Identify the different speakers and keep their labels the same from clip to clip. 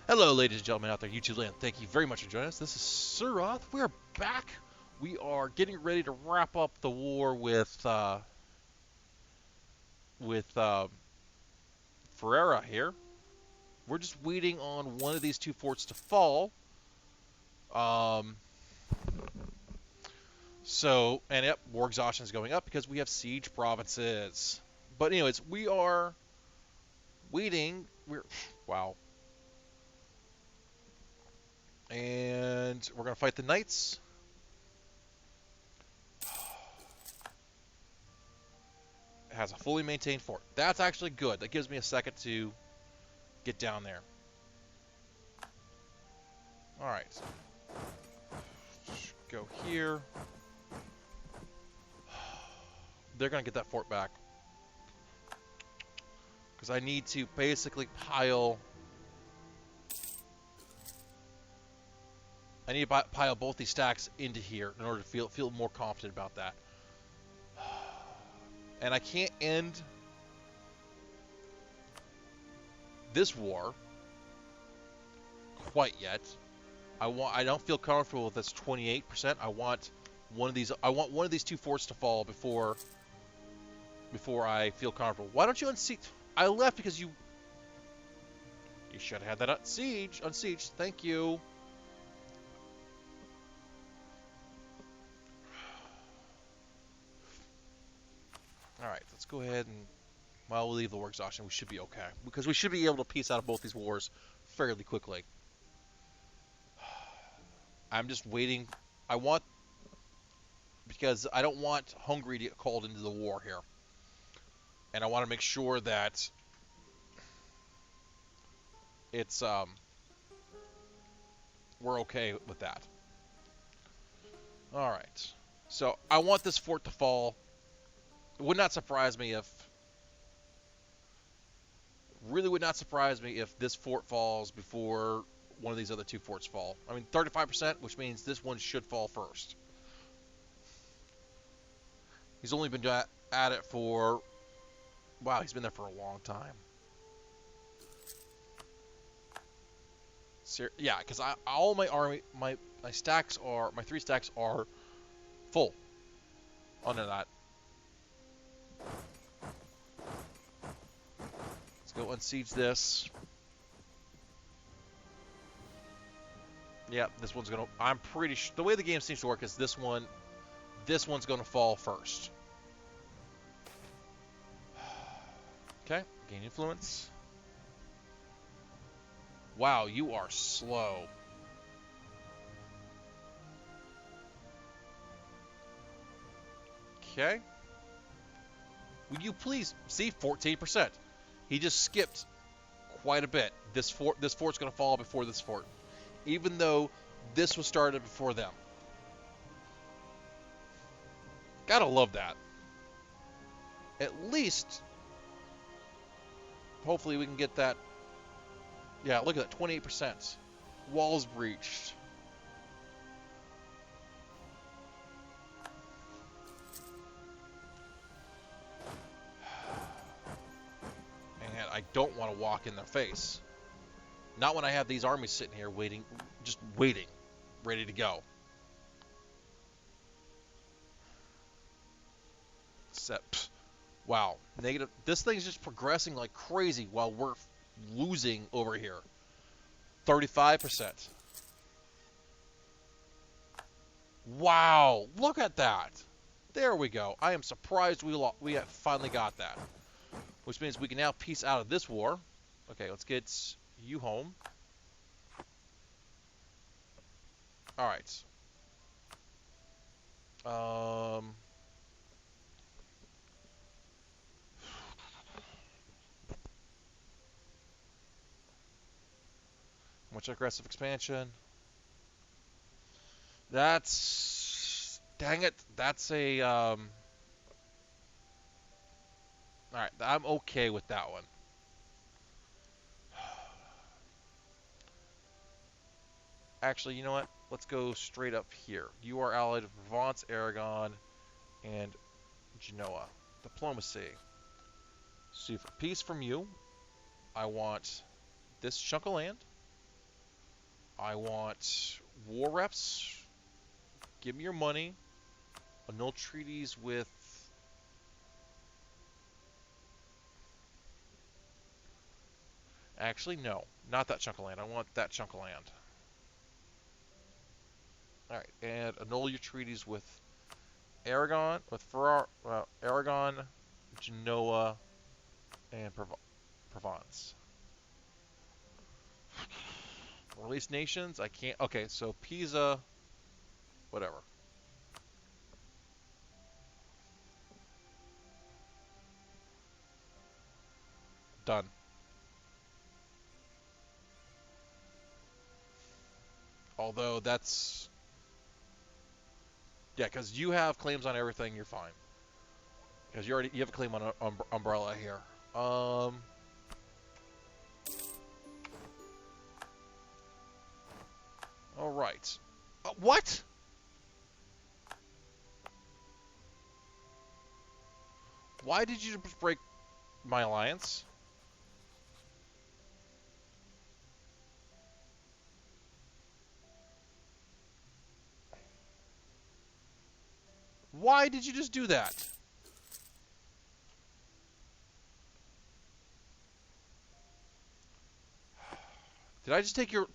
Speaker 1: Hello, ladies and gentlemen out there, YouTube land. Thank you very much for joining us. This is TheCiroth. We're back. We are getting ready to wrap up the war with Ferreira here. We're just waiting on one of these two forts to fall. Um, yep, war exhaustion is going up because we have siege provinces. But anyways, we are waiting. Wow. And we're gonna fight the knights. Has a fully maintained fort. That's actually good. That gives me a second to get down there. Alright. Go here. They're going to get that fort back. Because I need to basically pile... I need to pile both these stacks into here in order to feel more confident about that. And I can't end this war quite yet. I don't feel comfortable with this 28%. I want one of these two forts to fall before I feel comfortable. Why don't you unsiege? I left because you should have had that unsiege. Thank you. All right, let's go ahead and while we leave the war exhaustion, we should be okay because we should be able to piece out of both these wars fairly quickly. I'm just waiting. Because I don't want Hungary to get called into the war here. And I want to make sure that it's we're okay with that. All right. So I want this fort to fall. It would not surprise me if this fort falls before one of these other two forts fall. I mean 35%, which means this one should fall first. He's only been at it for wow, he's been there for a long time. Yeah, because all my army, my stacks are, my 3 stacks are full. Under that. Let's go unsiege this. Yeah, this one's gonna. I'm pretty sure the way the game seems to work is this one's gonna fall first. Okay, gain influence. Wow, you are slow. Okay. Will you please see 14%? He just skipped quite a bit. This fort's gonna fall before this fort, even though this was started before them. Gotta love that. At least, hopefully, we can get that. Yeah, look at that, 28%. Walls breached. And I don't want to walk in their face. Not when I have these armies sitting here waiting, just waiting, ready to go. Set. Wow, negative. This thing's just progressing like crazy while we're losing over here. 35%. Wow, look at that. There we go. I am surprised we have finally got that. Which means we can now piece out of this war. Okay, let's get you home. All right. Much aggressive expansion. That's... Dang it. That's a... Alright, I'm okay with that one. Actually, you know what? Let's go straight up here. You are allied with Provence, Aragon, and Genoa. Diplomacy. See, for peace from you, I want this chunk of land. I want war reps. Give me your money. Annul treaties with... Actually, no. Not that chunk of land. I want that chunk of land. Alright, and annul your treaties with Aragon, Aragon, Genoa, and Provence. Release nations? I can't... Okay, so Pisa... Whatever. Done. Although that's... Yeah, because you have claims on everything, you're fine. Because you have a claim on Umbrella here. All right. What? Why did you break my alliance? Why did you just do that? Did I just take your...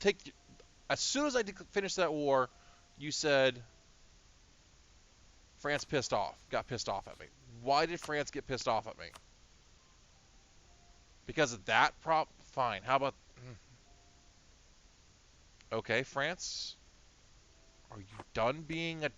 Speaker 1: As soon as I finished that war, you said France got pissed off at me. Why did France get pissed off at me? Because of that prop? Fine. How about... Okay, France. Are you done being a...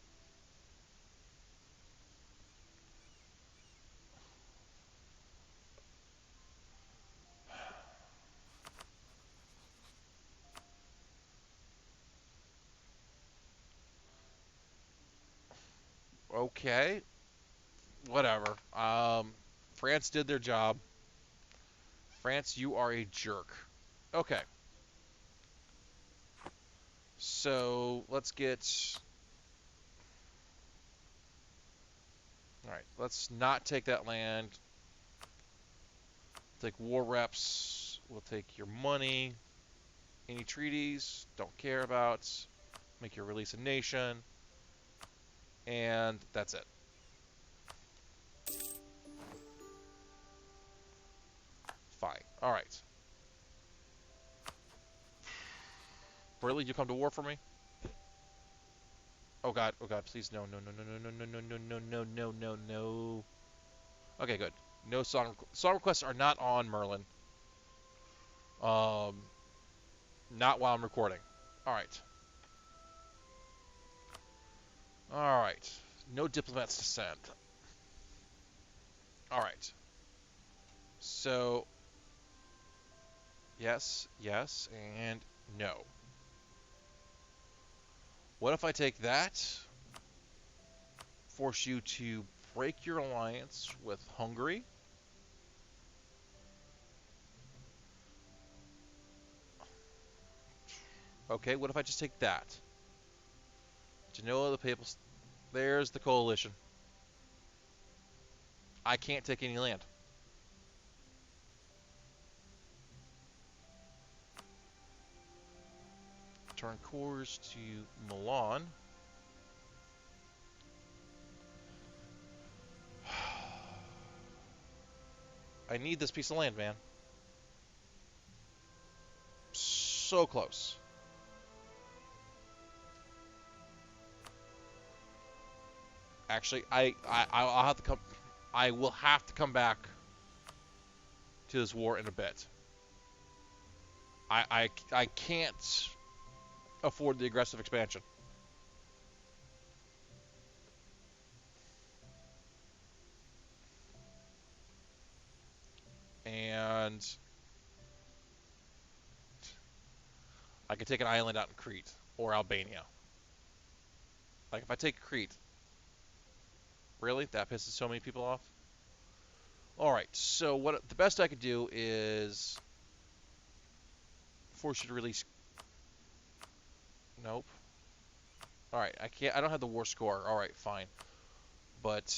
Speaker 1: Okay. Whatever. France did their job. France, you are a jerk. Okay. So, let's get... Alright, let's not take that land. Take war reps. We'll take your money. Any treaties? Don't care about. Make your release a nation. And that's it. Fine. Alright. Really? You come to war for me? Oh god, please no, no, no, no, no, no, no, no, no, no, no, no, no. Okay, good. No song requests are not on Merlin. Not while I'm recording. Alright. Alright. No diplomats to send. Alright. So... Yes, yes, and no. What if I take that? Force you to break your alliance with Hungary. Okay, what if I just take that? Genoa, the Papal... There's the coalition. I can't take any land. Turn course to Milan. I need this piece of land, man. So close. Actually, I'll have to come. I will have to come back to this war in a bit. I can't afford the aggressive expansion. And I could take an island out in Crete or Albania. Like if I take Crete, really? That pisses so many people off? Alright, so what the best I could do is force you to release... Nope. Alright, I don't have the war score. Alright, fine. But...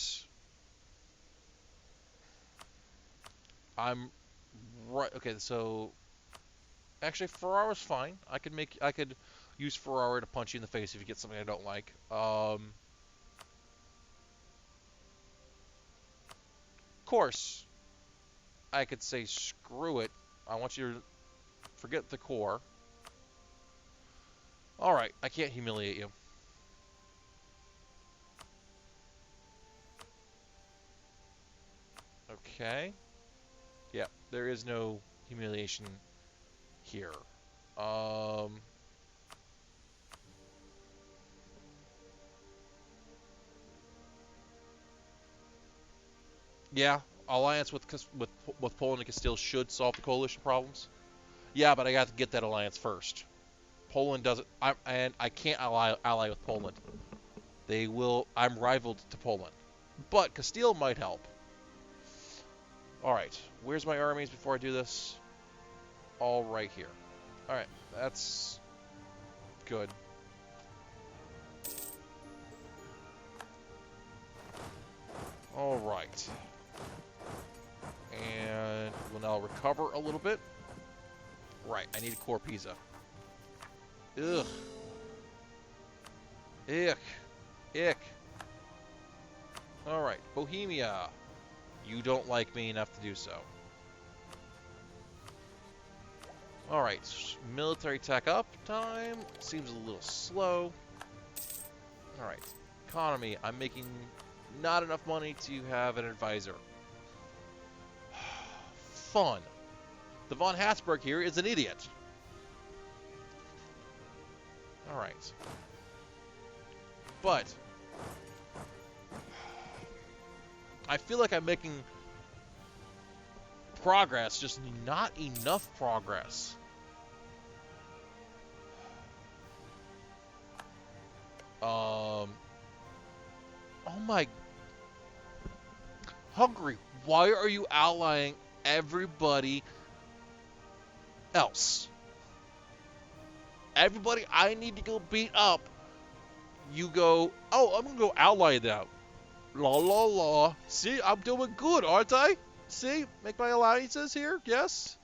Speaker 1: I'm... Right, okay, so... Actually, Ferrara's fine. I could use Ferrara to punch you in the face if you get something I don't like. Of course, I could say screw it. I want you to forget the core. All right, I can't humiliate you. Okay. Yeah, there is no humiliation here. Um, yeah, alliance with Poland and Castile should solve the coalition problems. Yeah, but I got to get that alliance first. Poland doesn't, and I can't ally with Poland. They will. I'm rivaled to Poland, but Castile might help. All right, where's my armies before I do this? All right here. All right, that's good. All right, and we'll now recover a little bit. Right, I need a core Pisa. Ugh. Ick. Ick. All right, Bohemia. You don't like me enough to do so. All right, military tech up time. Seems a little slow. All right, economy. I'm making not enough money to have an advisor. Fun. The von Habsburg here is an idiot. All right. But I feel like I'm making progress, just not enough progress. Oh my... Hungary, why are you allying everybody else? Everybody I need to go beat up, you go, oh, I'm gonna go ally them. La la la. See, I'm doing good, aren't I? See, make my alliances here, yes?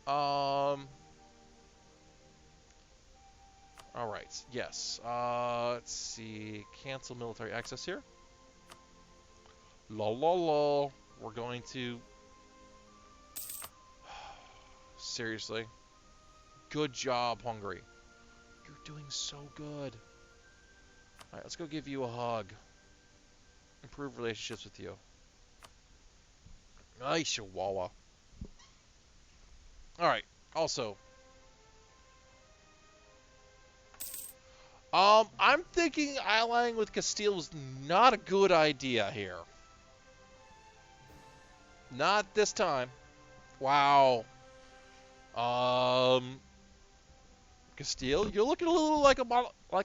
Speaker 1: Alright, yes. Let's see, cancel military access here. La la la. We're going to... Seriously. Good job, Hungary. You're doing so good. Alright, let's go give you a hug. Improve relationships with you. Nice, Chihuahua. Alright, also. I'm thinking allying with Castile is not a good idea here. Not this time. Wow. Castile, you're looking a little like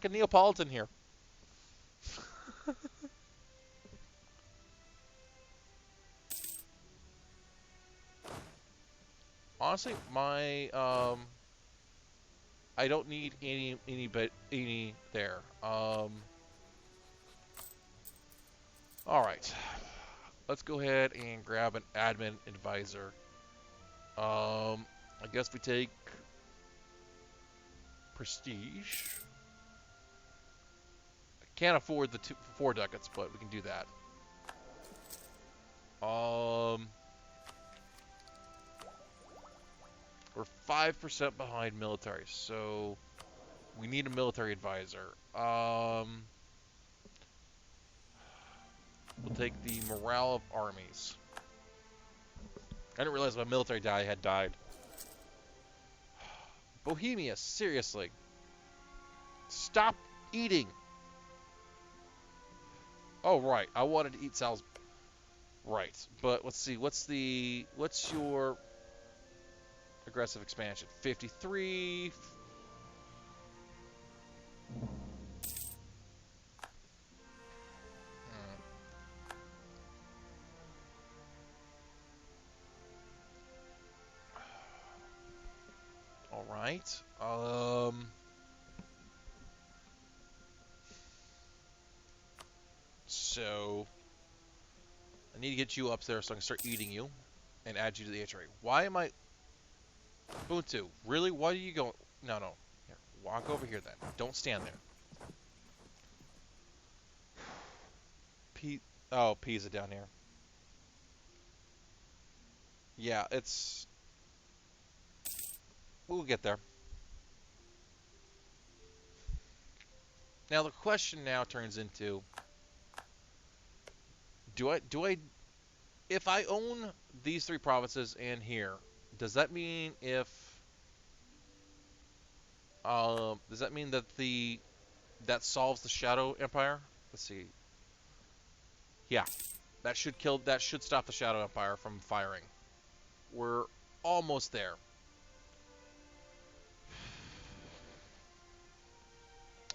Speaker 1: a Neapolitan here. Honestly, my I don't need any there. All right. Let's go ahead and grab an admin advisor. I guess we take prestige. I can't afford the 4 ducats, but we can do that. We're 5% behind military, so we need a military advisor. We'll take the morale of armies. I didn't realize my military had died. Bohemia, seriously. Stop eating. Oh, right. I wanted to eat Sal's. Right. But let's see. What's your aggressive expansion? 53. All right. So I need to get you up there so I can start eating you and add you to the HRA. Why am I... Ubuntu, really? Why are you going? No, no. Here, walk over here then. Don't stand there. P. Oh, Pisa down here. Yeah, it's. We'll get there. Now the question now turns into: do I if I own these three provinces and here, does that mean does that mean that that solves the Shadow Empire? Let's see. Yeah, that should stop the Shadow Empire from firing. We're almost there.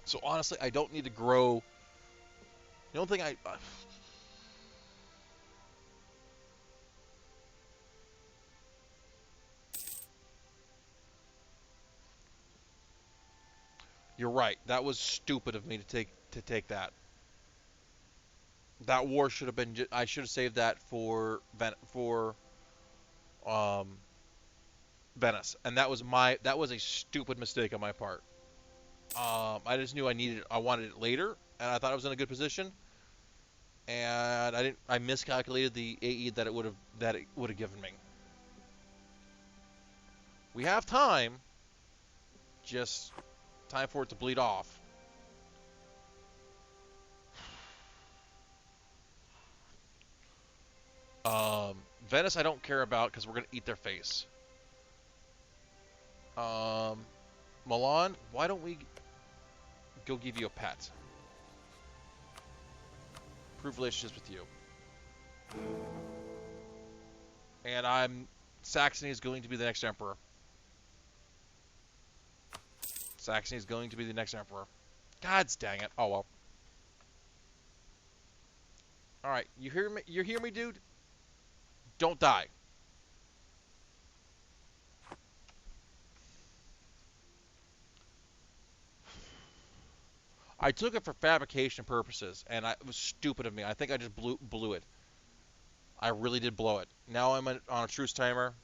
Speaker 1: So honestly, I don't need to grow. The only thing you're right. That was stupid of me to take that. That war should have been. I should have saved that for um, Venice, and that was a stupid mistake on my part. I just knew I wanted it later, and I thought I was in a good position, and I miscalculated the AE that it would have given me. We have time, just time for it to bleed off. Venice, I don't care about because we're gonna eat their face. Um, Milan, why don't we go give you a pet? Improve relationships with you. And Saxony is going to be the next emperor. Saxony is going to be the next emperor. God's dang it. Oh well. All right, you hear me? You hear me, dude? Don't die. I took it for fabrication purposes, and it was stupid of me. I think I just blew it. I really did blow it. Now I'm on a truce timer.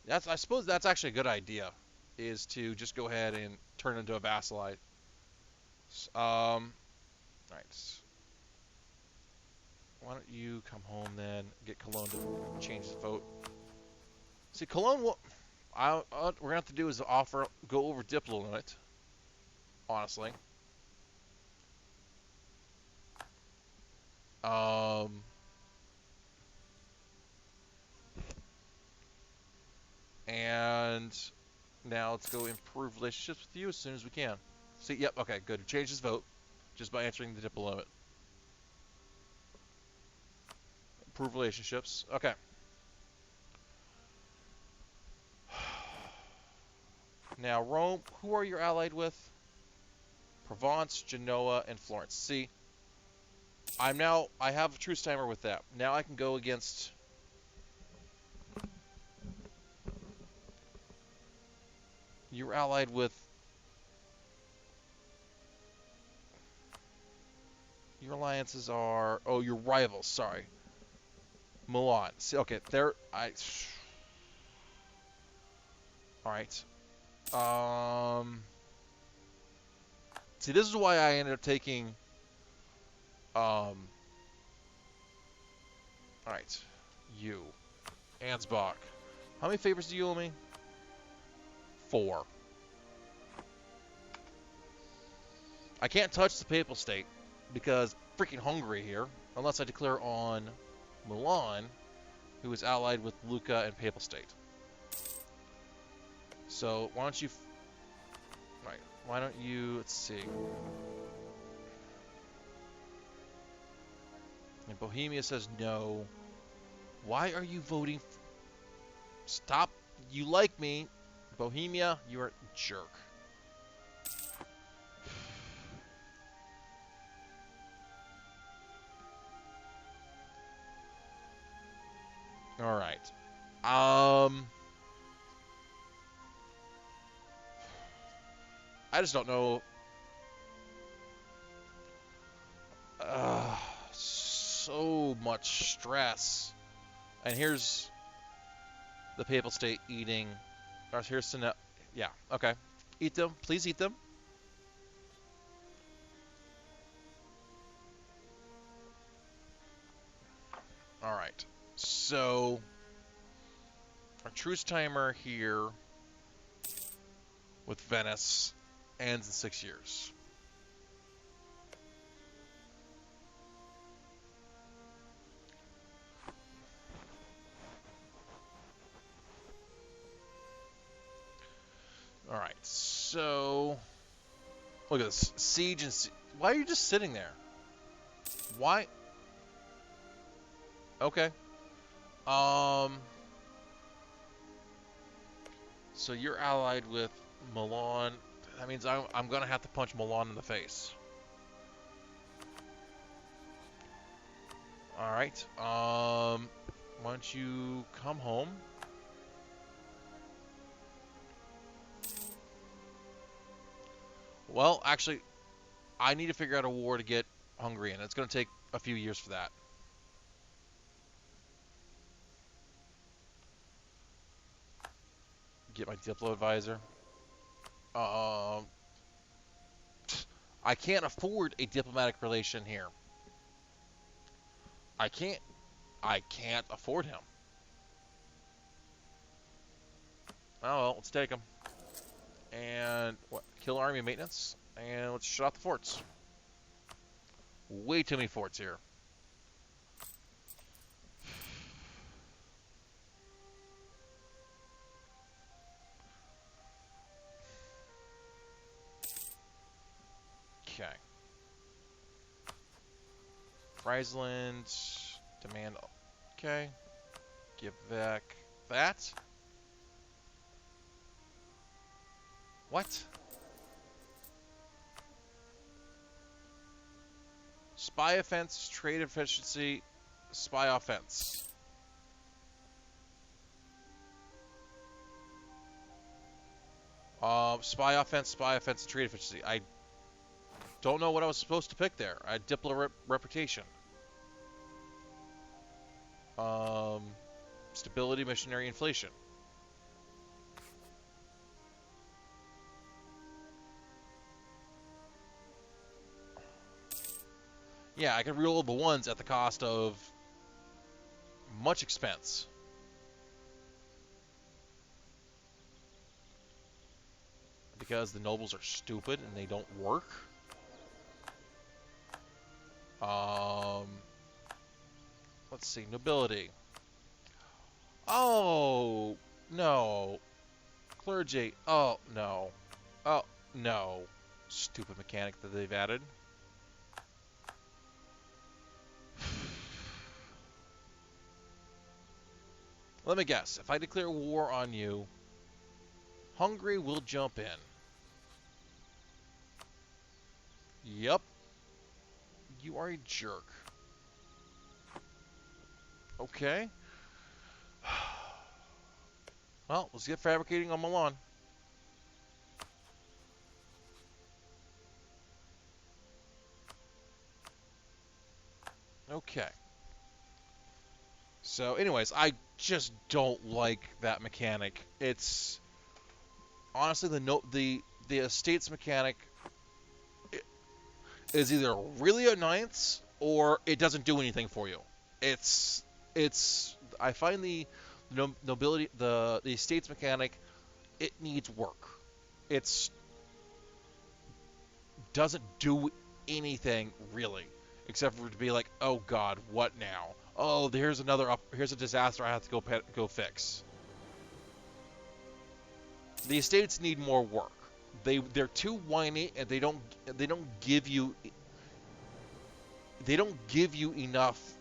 Speaker 1: I suppose that's actually a good idea, is to just go ahead and turn into a vassalite. All right. Why don't you come home then? Get Cologne to change his vote. See, Cologne. What we're gonna have to do is go over Diplo limit. Honestly. Um. And now let's go improve relationships with you as soon as we can. See, yep, okay, good. Change his vote just by entering the Diplo limit. Improve relationships. Okay. Now, Rome, who are you allied with? Provence, Genoa, and Florence. See, I have a truce timer with that. Now I can go against. You're allied with. Your alliances are. Oh, your rivals, sorry. Milan. See, okay, there. Alright. See, this is why I ended up taking. Alright. You. Ansbach. How many favors do you owe me? 4. I can't touch the Papal State because freaking Hungary here, unless I declare on Milan, who is allied with Lucca and Papal State. So why don't you? Right. Why don't you? Let's see. And Bohemia says no. Why are you voting? Stop. You like me. Bohemia, you're a jerk. All right. I just don't know. So much stress. And here's the Papal State eating. Here's Sine. Yeah, okay. Eat them. Please eat them. Alright. So, our truce timer here with Venice ends in 6 years. Alright, so... Look at this. Siege and... Why are you just sitting there? Why? Okay. So you're allied with Milan. That means I'm going to have to punch Milan in the face. Alright. Why don't you come home? Well, actually, I need to figure out a war to get Hungary in. It's going to take a few years for that. Get my Diplo advisor. I can't afford a diplomatic relation here. I can't afford him. Oh well, let's take him. And what? Kill army maintenance, and let's shut off the forts. Way too many forts here. Okay. Friesland, demand. Okay. Give back that. What? Spy offense, trade efficiency, spy offense. Spy offense, trade efficiency. I don't know what I was supposed to pick there. I had Diplo reputation. Stability, missionary, inflation. Yeah, I can reroll the ones at the cost of much expense. Because the nobles are stupid and they don't work. Let's see, nobility. Oh, no. Clergy. Oh, no. Oh, no. Stupid mechanic that they've added. Let me guess. If I declare war on you, Hungary will jump in. Yep. You are a jerk. Okay. Well, let's get fabricating on Milan. Okay. So, anyways, I just don't like that mechanic. It's honestly the estates mechanic is either really annoyance or it doesn't do anything for you. It's I find the nobility the estates mechanic, it needs work. It's doesn't do anything really except for to be like, oh god, what now? Oh, here's a disaster I have to go fix. The estates need more work. They're too whiny and they don't give you enough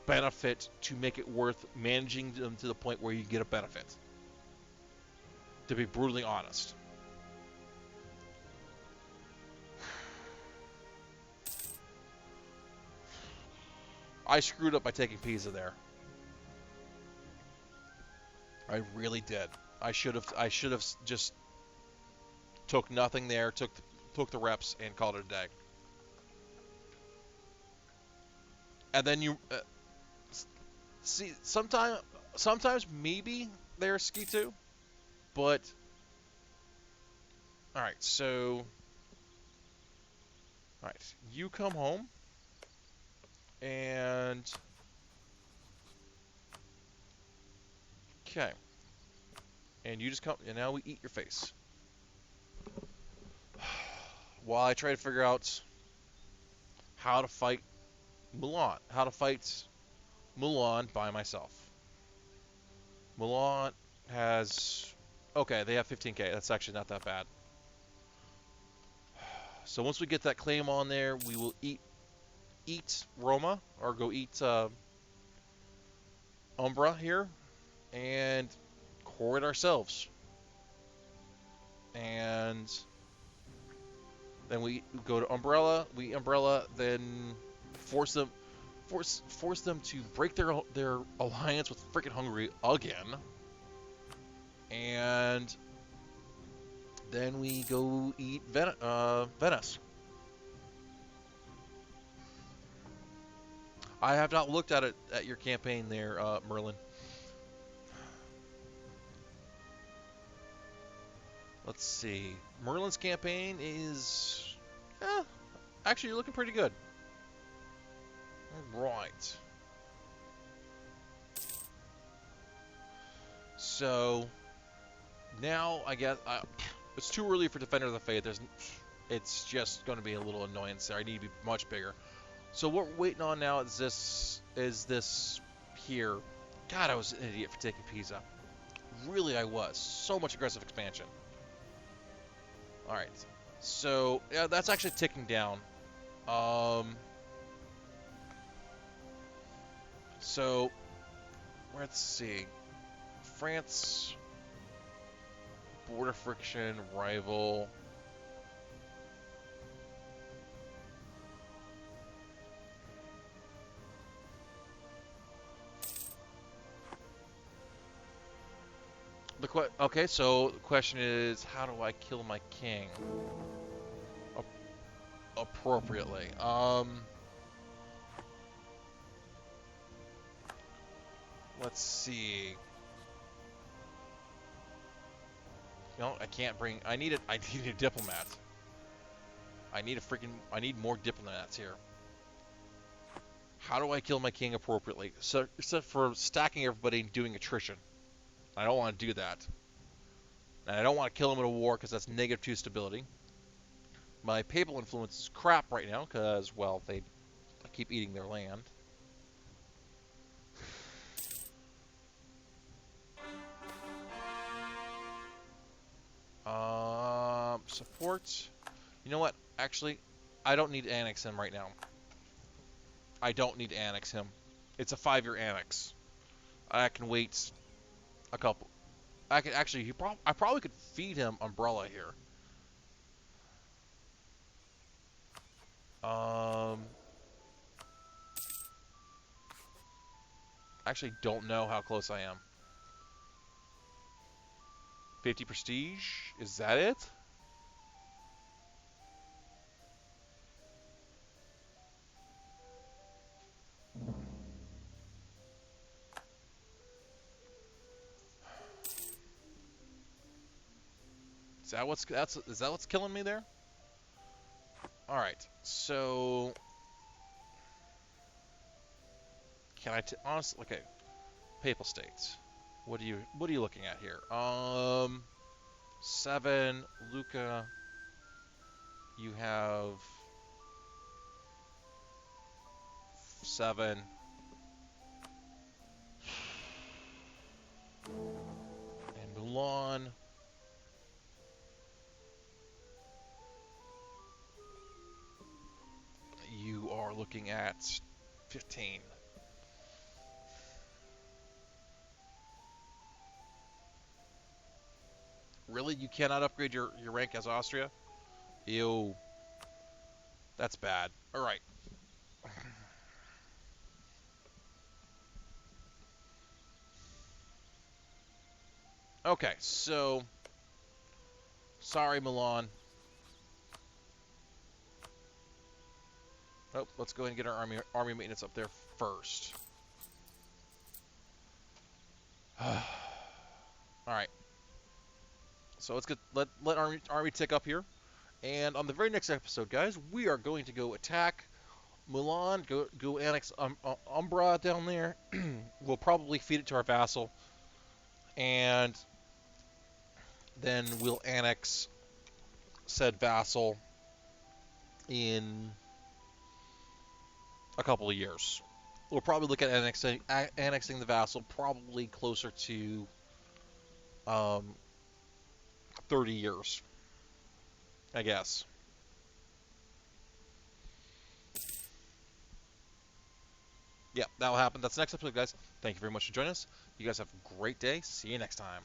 Speaker 1: benefit to make it worth managing them to the point where you get a benefit. To be brutally honest. I screwed up by taking Pisa there. I really did. I should have just took nothing there, took the reps, and called it a day. And then you see sometimes maybe they're ski too, but all right. So all right, you come home and okay, and you just come and now we eat your face. While I try to figure out how to fight Mulan by myself. Mulan has okay, they have 15k. That's actually not that bad. So once we get that claim on there, we will eat Roma or go eat Umbra here and core it ourselves. And then we go to Umbrella, we Umbrella, then force them to break their alliance with freaking Hungary again. And then we go eat Venice. I have not looked at your campaign there, Merlin. Let's see. Merlin's campaign is actually looking pretty good. All right. So now I guess it's too early for Defender of the Faith. It's just going to be a little annoyance there. I need to be much bigger. So what we're waiting on now is this here. God, I was an idiot for taking Pisa. Really, I was. So much aggressive expansion. All right. So yeah, that's actually ticking down. So let's see. France, border friction, rival. Okay, so the question is, how do I kill my king appropriately? Let's see. No, I can't bring. I need a diplomat. I need more diplomats here. How do I kill my king appropriately? So, except for stacking everybody and doing attrition. I don't want to do that. And I don't want to kill him in a war because that's -2 stability. My papal influence is crap right now because, well, I keep eating their land. Support. You know what? Actually, I don't need to annex him right now. I don't need to annex him. It's a 5-year annex. I can wait a couple. I could actually. I probably could feed him Umbrella here. Actually, don't know how close I am. 50 prestige. Is that it? Is that what's killing me there? All right. So can I honestly? Okay. Papal states. What are you looking at here? 7 Luca. You have 7. And Mulan. You are looking at 15. Really? You cannot upgrade your rank as Austria? Ew. That's bad. Alright. Okay, so Sorry, Milan. Oh, let's go ahead and get our army maintenance up there first. All right. So let's let army tick up here, and on the very next episode, guys, we are going to go attack Milan, go annex Umbra down there. We'll probably feed it to our vassal, and then we'll annex said vassal in a couple of years. We'll probably look at annexing the vassal probably closer to 30 years, I guess. Yeah, that'll happen. That's the next episode, guys. Thank you very much for joining us. You guys have a great day. See you next time.